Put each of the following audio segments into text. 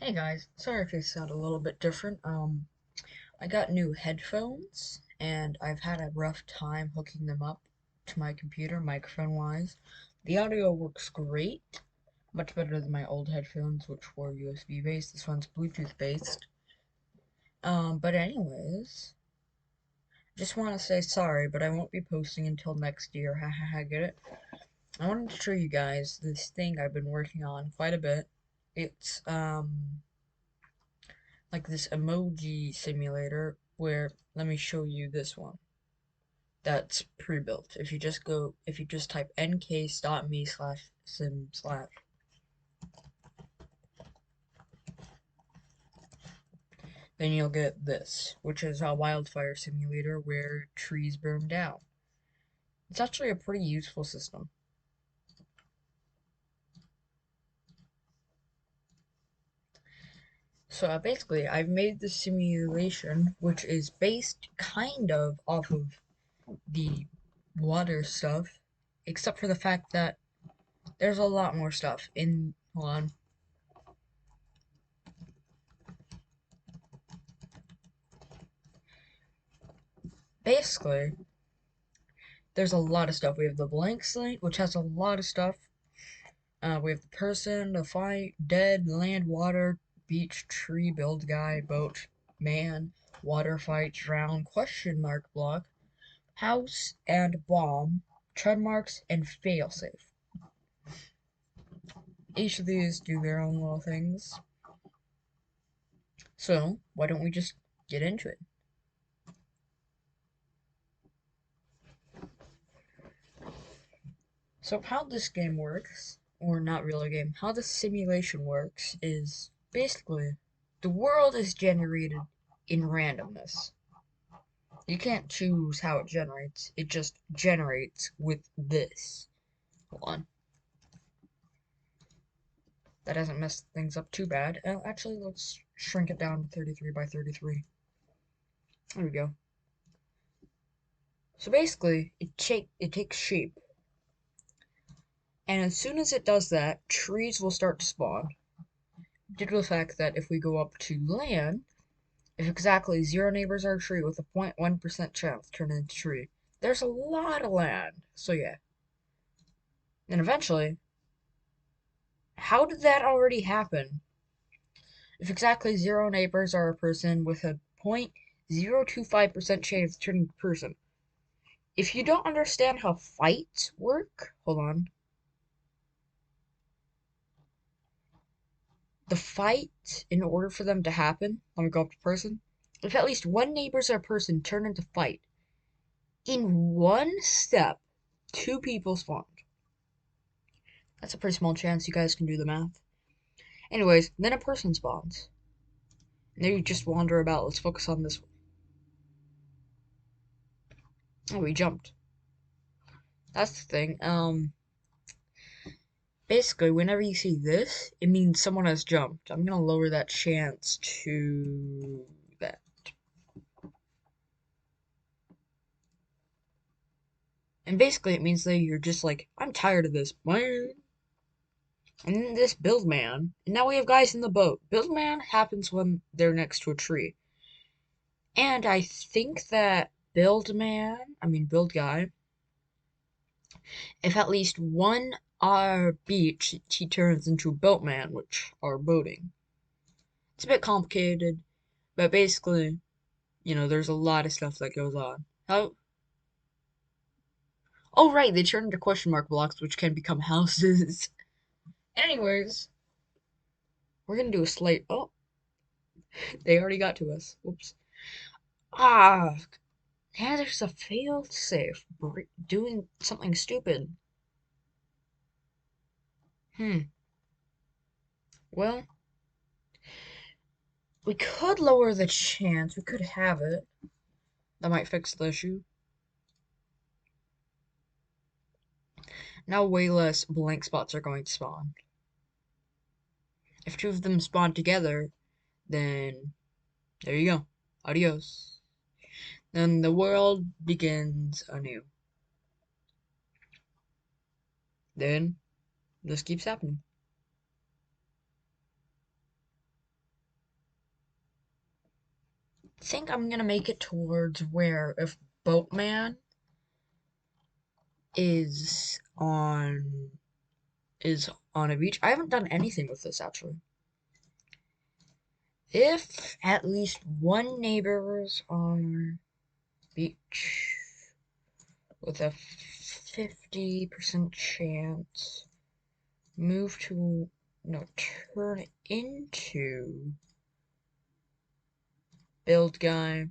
Hey guys, sorry if I sound a little bit different. I got new headphones and I've had a rough time hooking them up to my computer, microphone wise. The audio works great, much better than my old headphones, which were USB based. This one's Bluetooth based. But anyways, just want to say sorry, but I won't be posting until next year. Ha ha ha, get it? I wanted to show you guys this thing I've been working on quite a bit. It's, like this emoji simulator where let me show you this one that's pre-built. If you just type nks.me/sim/, then you'll get this, which is a wildfire simulator where trees burn down. It's actually a pretty useful system. So basically, I've made this simulation, which is based kind of off of the water stuff, except for the fact that there's a lot more stuff in. Hold on. Basically, there's a lot of stuff. We have the blank slate, which has a lot of stuff. We have the person, the fight, dead, land, water, beach, tree, build guy, boat, man, water fight, drown, question mark block, house, and bomb, tread marks, and failsafe. Each of these do their own little things. So, why don't we just get into it? So how this game works, or not really a game, how the simulation works is basically the world is generated in randomness. You can't choose how it generates, it just generates with this. Hold on. That hasn't messed things up too bad. Actually, let's shrink it down to 33 by 33. There we go. So basically, it takes shape. And as soon as it does that, trees will start to spawn. Due to the fact that if we go up to land, if exactly 0 neighbors are a tree with a 0.1% chance to turn into a tree, there's a lot of land. So yeah. Then eventually, how did that already happen? If exactly 0 neighbors are a person with a 0.025% chance of turning into a person. If you don't understand how fights work, hold on. The fight, in order for them to happen, let me go up to person. If at least one neighbors or a person turn into fight, in one step, 2 people spawn. That's a pretty small chance. You guys can do the math. Anyways, then a person spawns. And then you just wander about. Let's focus on this one. Oh, we jumped. That's the thing. Basically, whenever you see this, it means someone has jumped. I'm gonna lower that chance to that. And basically, it means that you're just like, I'm tired of this. And then this build man. And now we have guys in the boat. Build man happens when they're next to a tree. And I think that build guy, if at least one are beach, he turns into boatman, which are boating. It's a bit complicated, but basically, there's a lot of stuff that goes on. How? Oh, right, they turn into question mark blocks, which can become houses. Anyways, we're gonna do a slate. Oh, they already got to us. Whoops. Ah, yeah, there's a failed safe. Doing something stupid. Hmm. Well, we could lower the chance. We could have it. That might fix the issue. Now way less blank spots are going to spawn. If 2 of them spawn together, then there you go. Adios. Then the world begins anew. Then this keeps happening. think I'm gonna make it towards where if Boatman is on is on a beach. I haven't done anything with this actually. If at least one neighbor's on beach with a 50% chance, move to no turn into build guy,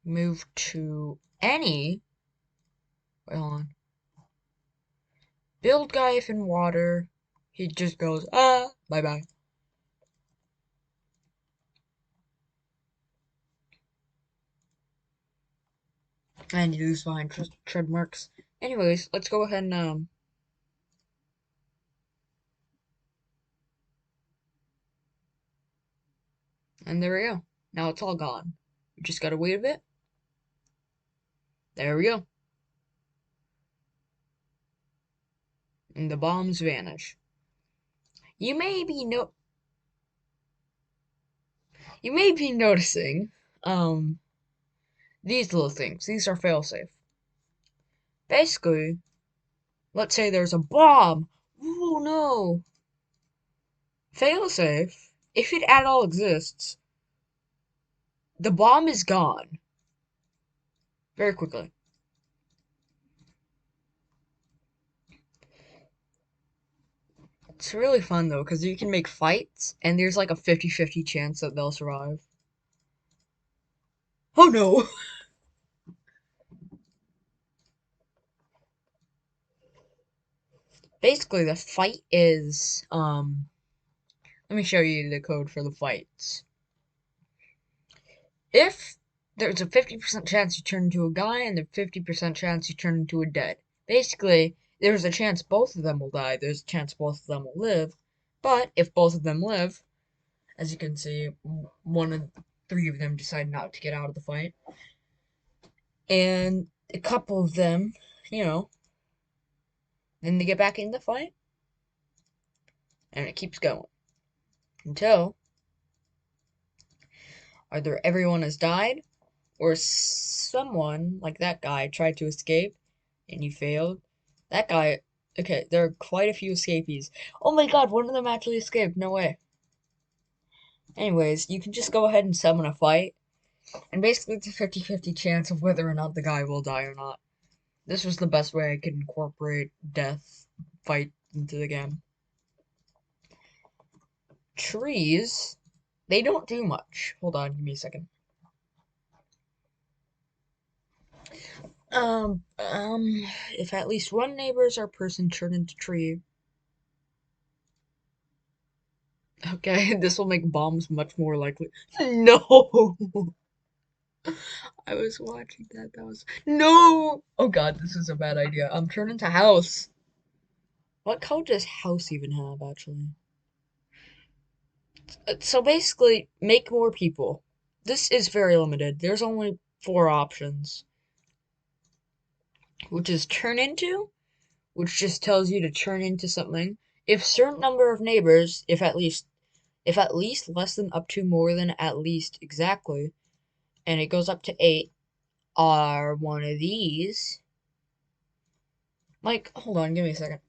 move to any wait, hold on. Build guy if in water, he just goes bye bye. And you lose behind tread marks. Anyways, let's go ahead and there we go. Now it's all gone. We just gotta wait a bit. There we go. And the bombs vanish. You may be no you may be noticing these little things. These are failsafe. Basically, let's say there's a bomb. Oh no. Failsafe, if it at all exists, the bomb is gone very quickly. It's really fun though, because you can make fights, and there's like a 50-50 chance that they'll survive. Oh no! Basically, the fight is, let me show you the code for the fights. If there's a 50% chance you turn into a guy, and a 50% chance you turn into a dead. Basically, there's a chance both of them will die, there's a chance both of them will live, but if both of them live, as you can see, one of three of them decide not to get out of the fight. And a couple of them, you know, then they get back in the fight. And it keeps going. Until either everyone has died, or someone, like that guy, tried to escape, and he failed. That guy, okay, there are quite a few escapees. Oh my god, one of them actually escaped, no way. Anyways, you can just go ahead and summon a fight, and basically it's a 50-50 chance of whether or not the guy will die or not. This was the best way I could incorporate death fight into the game. Trees, they don't do much. Hold on, give me a second. If at least one neighbors or person turn into tree. Okay, this will make bombs much more likely. No! I was watching that. That was no. Oh god, this is a bad idea. Turn into house. What code does house even have, actually? So basically, make more people. This is very limited. There's only 4 options, which is turn into, which just tells you to turn into something. If certain number of neighbors, if at least less than up to more than at least exactly, and it goes up to 8, are one of these. Like, hold on, give me a second.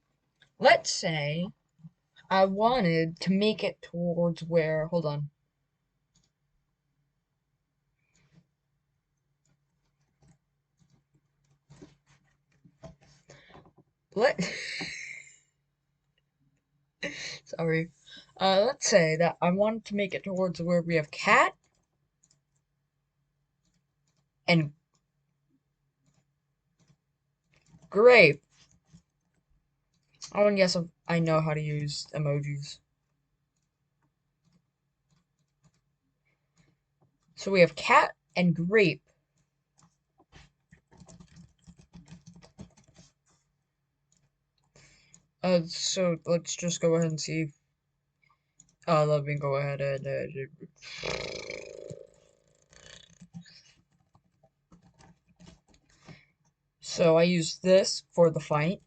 Let's say I wanted to make it towards where, hold on. Let, sorry. Let's say that I wanted to make it towards where we have cat and grape. Oh, and yes, I know how to use emojis. So we have cat and grape. So let's just go ahead and see. Let me go ahead and so I use this for the fight.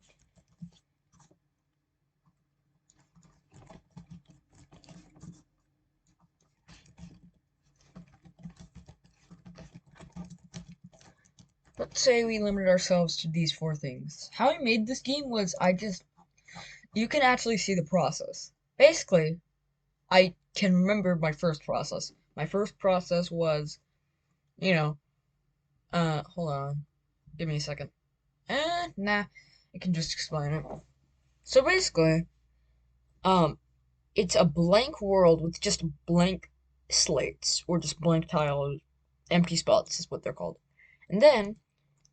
Let's say we limit ourselves to these four things. How I made this game was you can actually see the process. Basically, I can remember my first process. My first process was, you know, hold on. Give me a second. Nah, I can just explain it. So basically, um, it's a blank world with just blank slates, or just blank tiles, empty spots is what they're called. And then,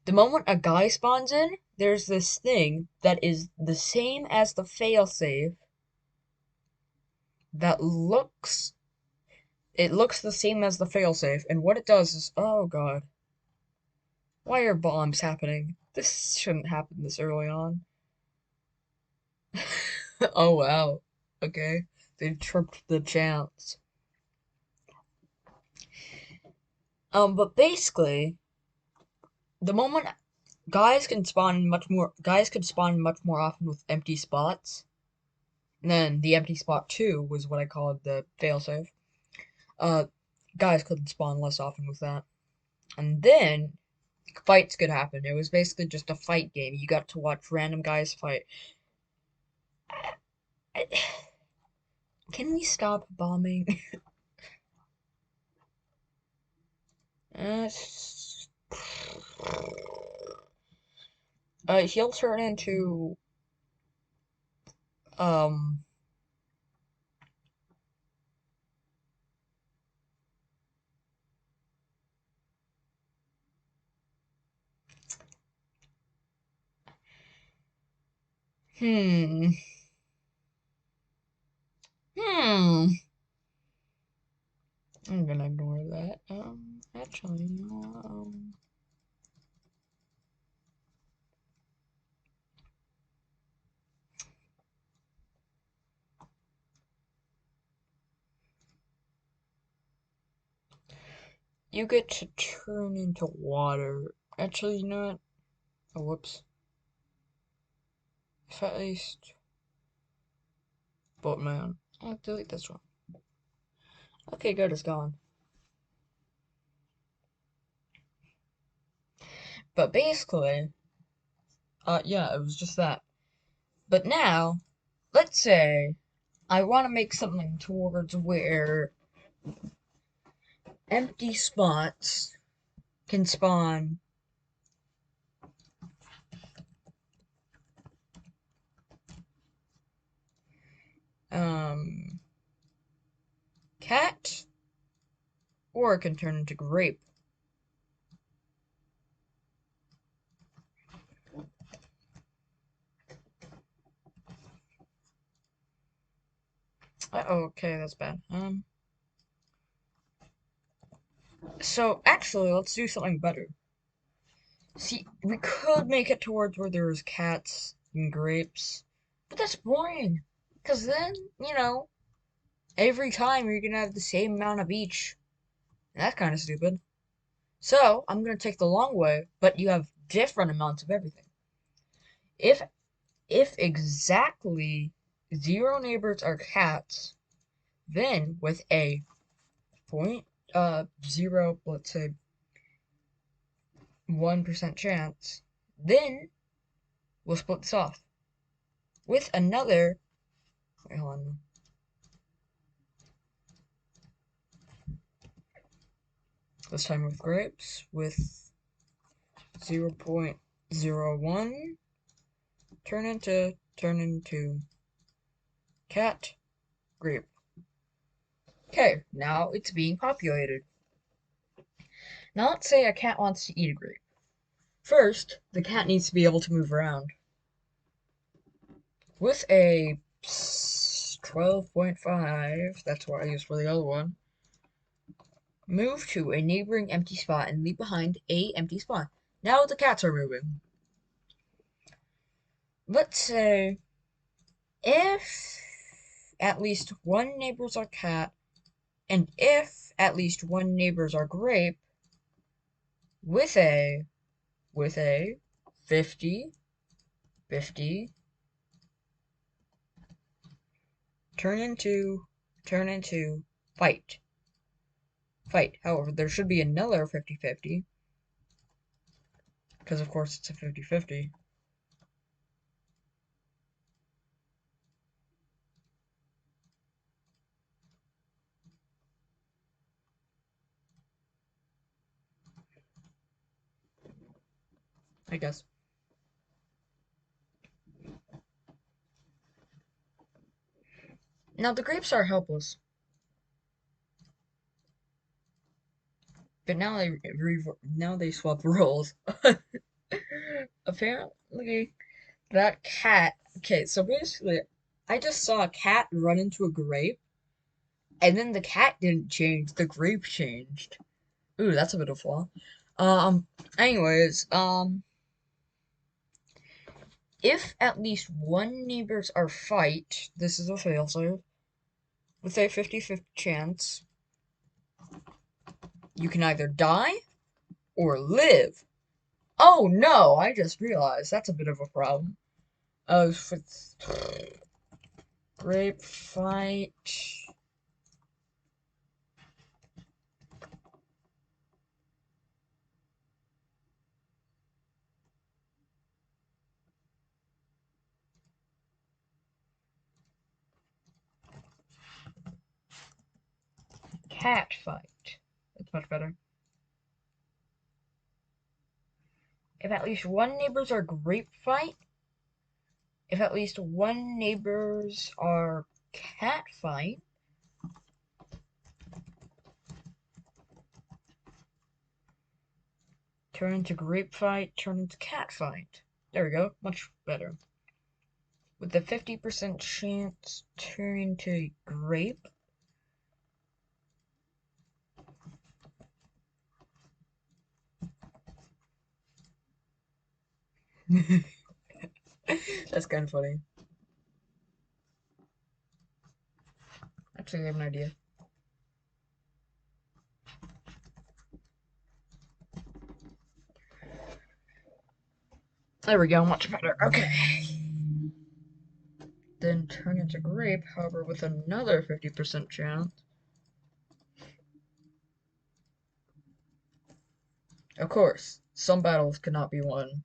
the moment a guy spawns in, there's this thing that is the same as the failsafe that looks the same as the failsafe, and what it does is, oh god, why are bombs happening? This shouldn't happen this early on. Oh wow, okay, they tripped the chance. But basically, the moment guys could spawn much more often with empty spots. And then the empty spot 2 was what I called the failsafe. Uh, guys couldn't spawn less often with that. And then fights could happen. It was basically just a fight game. You got to watch random guys fight. Can we stop bombing? uh, he'll turn into um hmm hmm I'm gonna ignore that. Actually, no. You get to turn into water. Actually, you know what? Oh, whoops. If at least Boatman. I'll delete this one. Okay, good, it's gone. But basically, yeah, it was just that. But now, let's say I want to make something towards where empty spots can spawn um cat, or it can turn into grape. Okay, that's bad. So actually, let's do something better. See, we could make it towards where there's cats and grapes, but that's boring. Cause then, every time you're gonna have the same amount of each. And that's kind of stupid. So, I'm gonna take the long way, but you have different amounts of everything. If if exactly 0 neighbors are cats, then with a point 0, let's say 1% chance, then we'll split this off with another. Wait, hold on. This time with grapes with 0.01 turn into cat grape. Okay, now it's being populated. Now let's say a cat wants to eat a grape. First, the cat needs to be able to move around. With a 12.5, that's what I used for the other one, move to a neighboring empty spot and leave behind a empty spot. Now the cats are moving. Let's say if at least one neighbors are cat, and if at least one neighbors are grape, with a 50, 50, turn into fight. Fight. However, there should be another 50-50. Because, of course, it's a 50-50. I guess. Now, the grapes are helpless. But now they swap roles. Apparently, that cat. Okay, so basically, I just saw a cat run into a grape, and then the cat didn't change. The grape changed. Ooh, that's a bit of a flaw. Um. Anyways, if at least one neighbors are fight, this is a failsafe. With a 50-50 chance, you can either die or live. Oh no! I just realized that's a bit of a problem. For grape fight. Cat fight. That's much better. If at least one neighbors are grape fight. If at least one neighbors are cat fight. Turn into grape fight, turn into cat fight. There we go. Much better. With the 50% chance, turn into grape. That's kind of funny. Actually, I have an idea. There we go, much better. Okay. Then turn into grape, however, with another 50% chance. Of course, some battles cannot be won.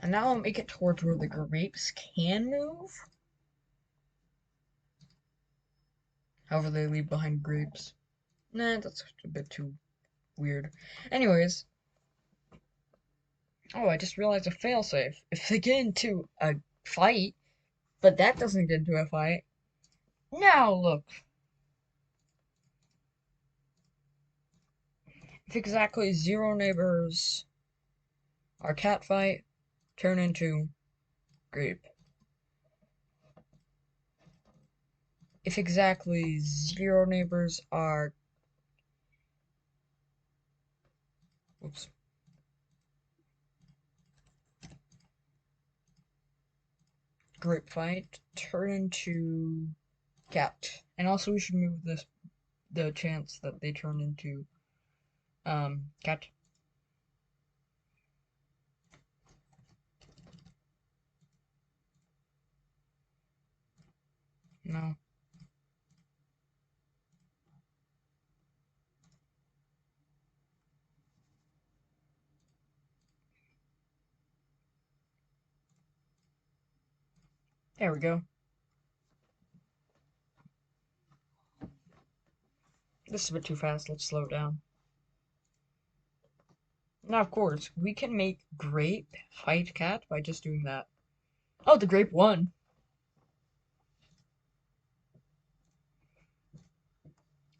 And now I'll make it towards where the grapes can move. However, they leave behind grapes. Nah, that's a bit too weird. Anyways. Oh, I just realized a failsafe. If they get into a fight, but that doesn't get into a fight. Now look. If exactly 0 neighbors are cat fight, turn into grape. If exactly 0 neighbors are... Oops. Grape fight, turn into cat. And also we should move the chance that they turn into cat. No. There we go. This is a bit too fast. Let's slow it down. Now, of course, we can make grape fight cat by just doing that. Oh, the grape won.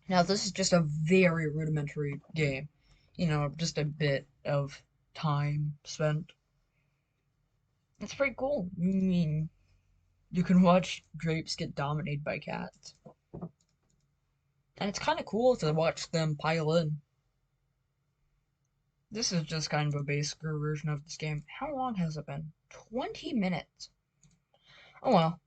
Now, this is just a very rudimentary game. You know, just a bit of time spent. It's pretty cool. I mean, you can watch grapes get dominated by cats. And it's kind of cool to watch them pile in. This is just kind of a basic version of this game. How long has it been? 20 minutes. Oh well.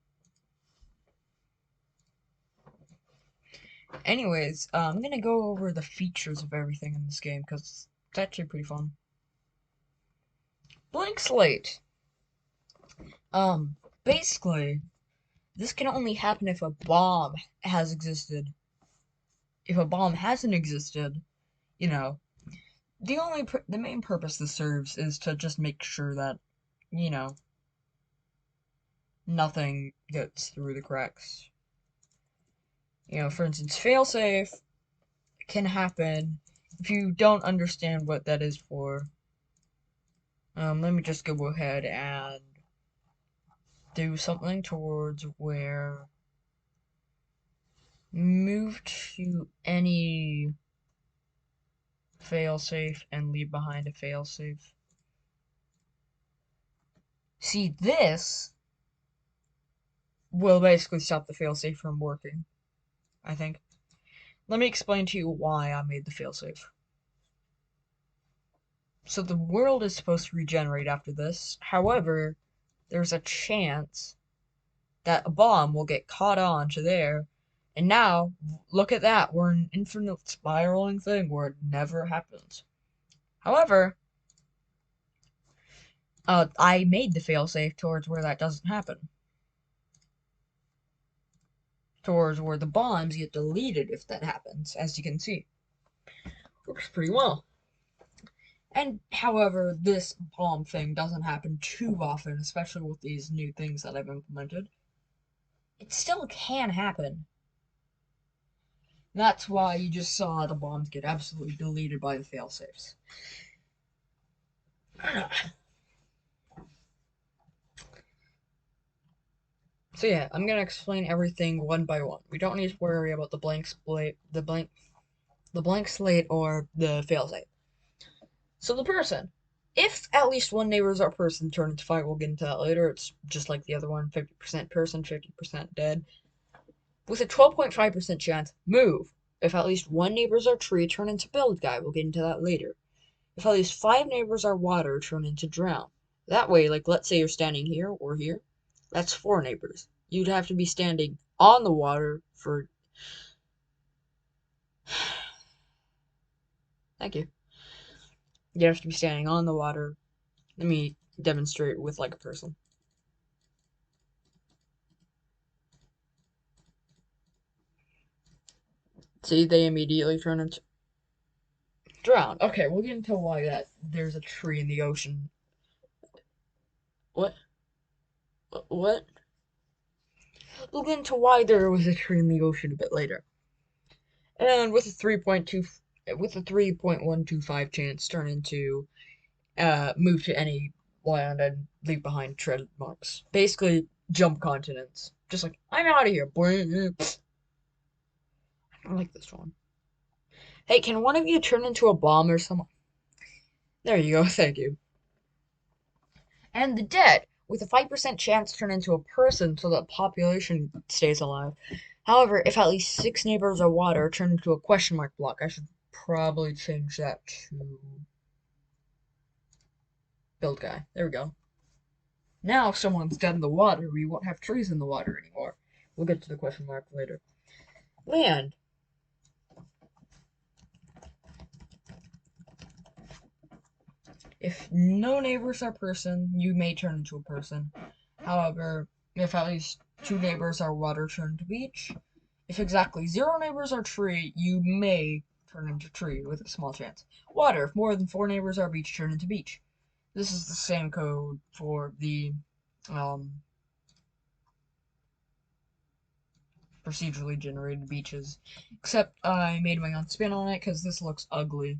Anyways, I'm gonna go over the features of everything in this game because it's actually pretty fun. Blank slate. Basically, This can only happen if a bomb has existed. If a bomb hasn't existed, you know, the main purpose this serves is to just make sure that, you know, nothing gets through the cracks. You know, for instance, failsafe can happen if you don't understand what that is for. Let me just go ahead and do something towards where move to any failsafe and leave behind a failsafe. See, this will basically stop the failsafe from working, I think. Let me explain to you why I made the failsafe. So the world is supposed to regenerate after this. However, there's a chance that a bomb will get caught on to there. And now, look at that. We're an infinite spiraling thing where it never happens. However, I made the failsafe towards where that doesn't happen. Towards where the bombs get deleted if that happens, as you can see. Works pretty well. And, however, this bomb thing doesn't happen too often, especially with these new things that I've implemented. It still can happen. That's why you just saw the bombs get absolutely deleted by the failsafes. So yeah, I'm gonna explain everything one by one. We don't need to worry about the blank slate, the blank slate or the failsafe. So the person, if at least one neighbor is our person, turn into fire. We'll get into that later. It's just like the other one, 50% person, 50% dead. With a 12.5% chance, move. If at least one neighbor is our tree, turn into build guy. We'll get into that later. If at least 5 neighbors are water, turn into drown. That way, like let's say you're standing here or here, that's 4 neighbors. You'd have to be standing on the water for... Thank you. You have to be standing on the water. Let me demonstrate with like a person. See, they immediately turn into drown. Okay, we'll get into why that there's a tree in the ocean. What? What? We'll get into why there was a tree in the ocean a bit later. And with a 3.125 chance, turn into move to any land and leave behind tread marks. Basically, jump continents. Just like I'm out of here. I don't like this one. Hey, can one of you turn into a bomb or something? There you go. Thank you. And the dead, with a 5% chance, turn into a person so that population stays alive. However, if at least 6 neighbors are water, turn into a question mark block. I should probably change that to build guy. There we go. Now, if someone's dead in the water, we won't have trees in the water anymore. We'll get to the question mark later. Land. If no neighbors are person, you may turn into a person. However, if at least 2 neighbors are water, turn into beach. If exactly 0 neighbors are tree, you may turn into tree with a small chance. Water. If more than 4 neighbors are beach, turn into beach. This is the same code for the procedurally generated beaches, except I made my own spin on it because this looks ugly.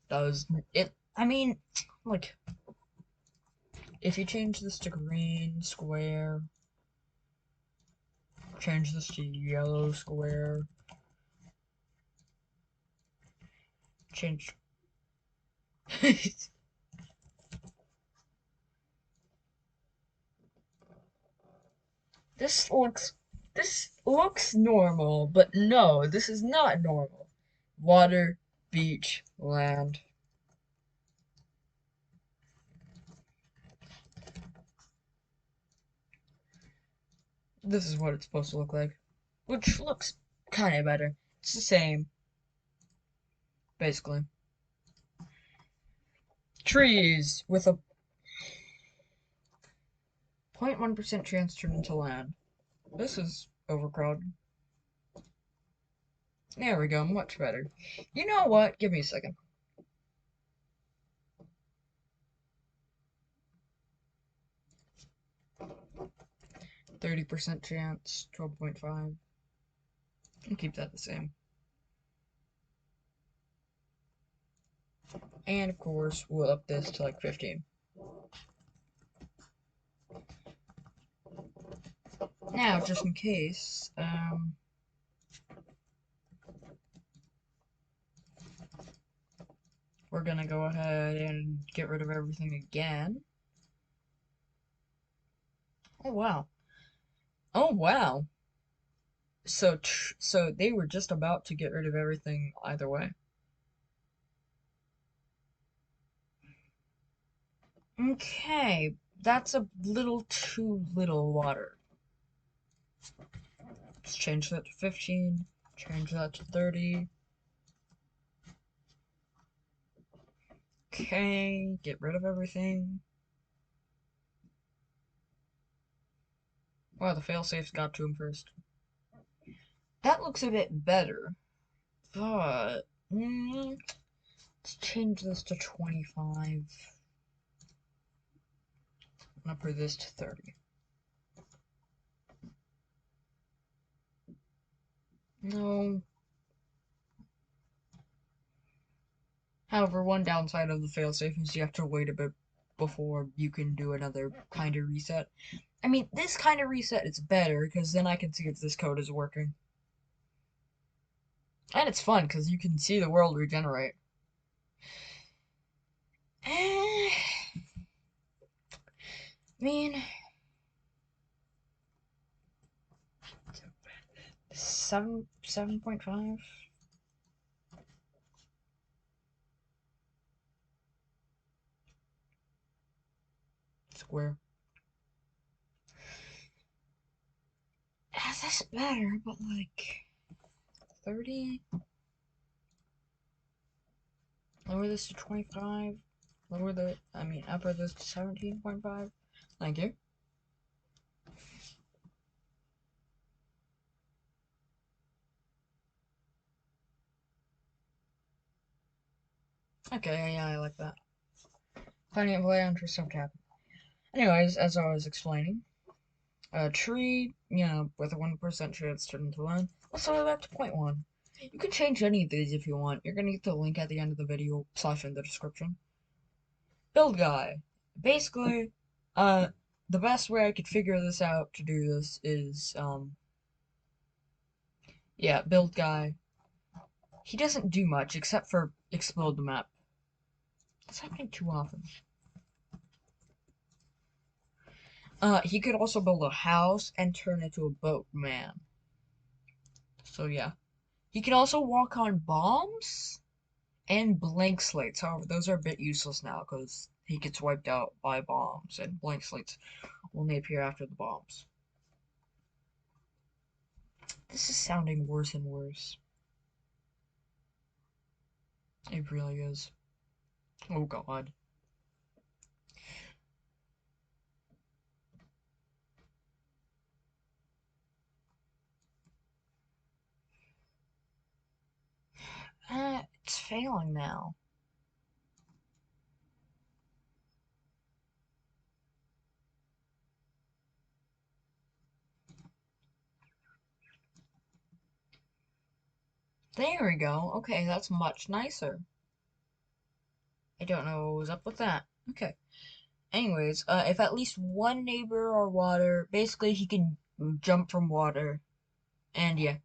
Does it? I mean, like, if you change this to green square, change this to yellow square, change. This looks this looks normal, but no, this is not normal. Water, beach, land. This is what it's supposed to look like. Which looks kind of better. It's the same, basically. Trees with a 0.1% chance turn into land. This is overcrowded. There we go, much better. You know what? Give me a second. 30% chance, 12.5. I'll keep that the same. And of course, we'll up this to like 15. Now, just in case, we're gonna go ahead and get rid of everything again. Oh wow. Oh wow. So they were just about to get rid of everything either way. Okay, that's a little too little water. Let's change that to 15, change that to 30. Okay, get rid of everything. Wow, the failsafe's got to him first. That looks a bit better, but let's change this to 25. I'm gonna put this to 30. No. However, one downside of the failsafe is you have to wait a bit before you can do another kind of reset. I mean, this kind of reset is better, because then I can see if this code is working. And it's fun, because you can see the world regenerate. I mean, 7.5? Square. That's better, but like 30? Lower this to 25. Upper this to 17.5. Thank you. Okay, yeah, I like that. Plenty of land for stuff to happen. Anyways, as I was explaining, a tree, with a 1% chance turned into land. Let's lower that to 0.1. You can change any of these if you want. You're gonna get the link at the end of the video / in the description. Build guy. Basically, the best way I could figure this out to do this is, yeah, build guy. He doesn't do much except for explode the map. That's happening too often. He could also build a house and turn into a boatman. So yeah. He can also walk on bombs and blank slates. However, those are a bit useless now because he gets wiped out by bombs, and blank slates only appear after the bombs. This is sounding worse and worse. It really is. Oh god. It's failing now. There we go. Okay, that's much nicer. I don't know what was up with that. Okay. Anyways, if at least one neighbor or water, basically he can jump from water. And yeah.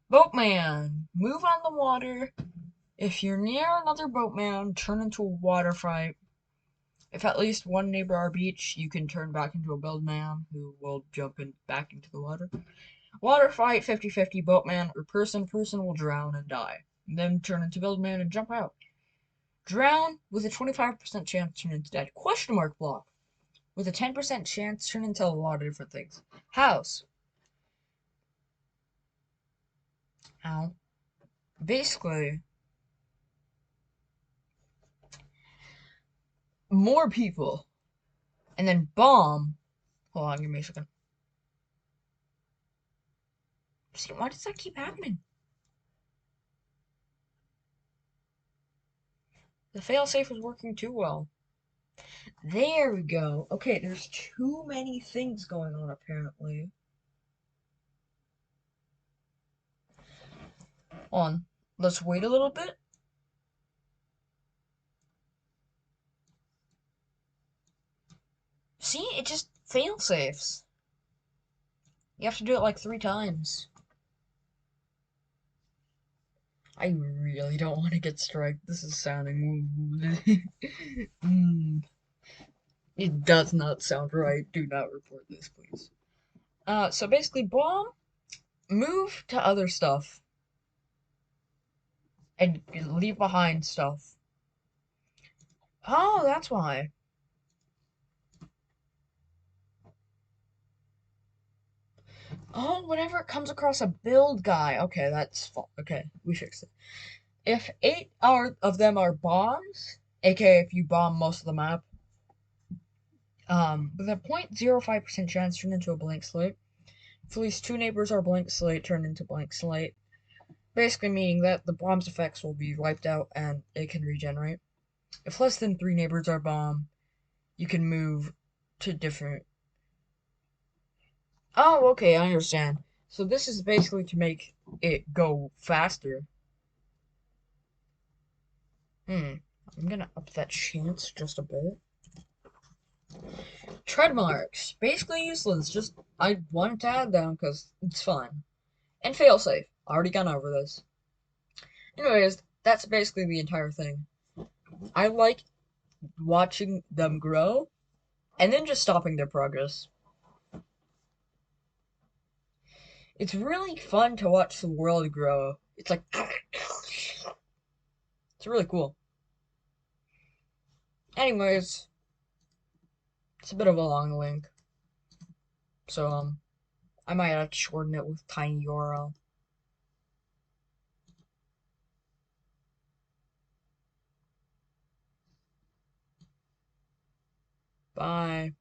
Boatman! Move on the water. If you're near another boatman, turn into a water fight. If at least one neighbor are beach, you can turn back into a buildman who will jump back into the water. Water fight 50-50 boatman or person will drown and die. And then turn into buildman and jump out. Drown with a 25% chance turn into dead. Question mark block with a 10% chance turn into a lot of different things. House. Ow. Basically, more people. And then bomb Hold on, give me a second. See, why does that keep happening? The failsafe is working too well. There we go. Okay, there's too many things going on apparently. Hold on. Let's wait a little bit. See, it just fail safes. You have to do it like 3 times. I really don't want to get striked. This is sounding. It does not sound right. Do not report this, please. So basically, bomb, move to other stuff, and leave behind stuff. Oh, that's why. Oh, whenever it comes across a build guy. Okay, that's fine. Okay, we fixed it. If 8 of them are bombs, aka if you bomb most of the map, with a 0.05% chance turn into a blank slate. If at least 2 neighbors are blank slate, turn into blank slate. Basically meaning that the bomb's effects will be wiped out and it can regenerate. If less than 3 neighbors are bomb, you can move to different. Oh, okay, I understand. So this is basically to make it go faster. I'm gonna up that chance just a bit. Tread marks. Basically useless. Just, I wanted to add them because it's fun. And failsafe. Already gone over this. Anyways, that's basically the entire thing. I like watching them grow and then just stopping their progress. It's really fun to watch the world grow. It's like, it's really cool. Anyways, it's a bit of a long link. So, I might have to shorten it with tiny URL. Bye.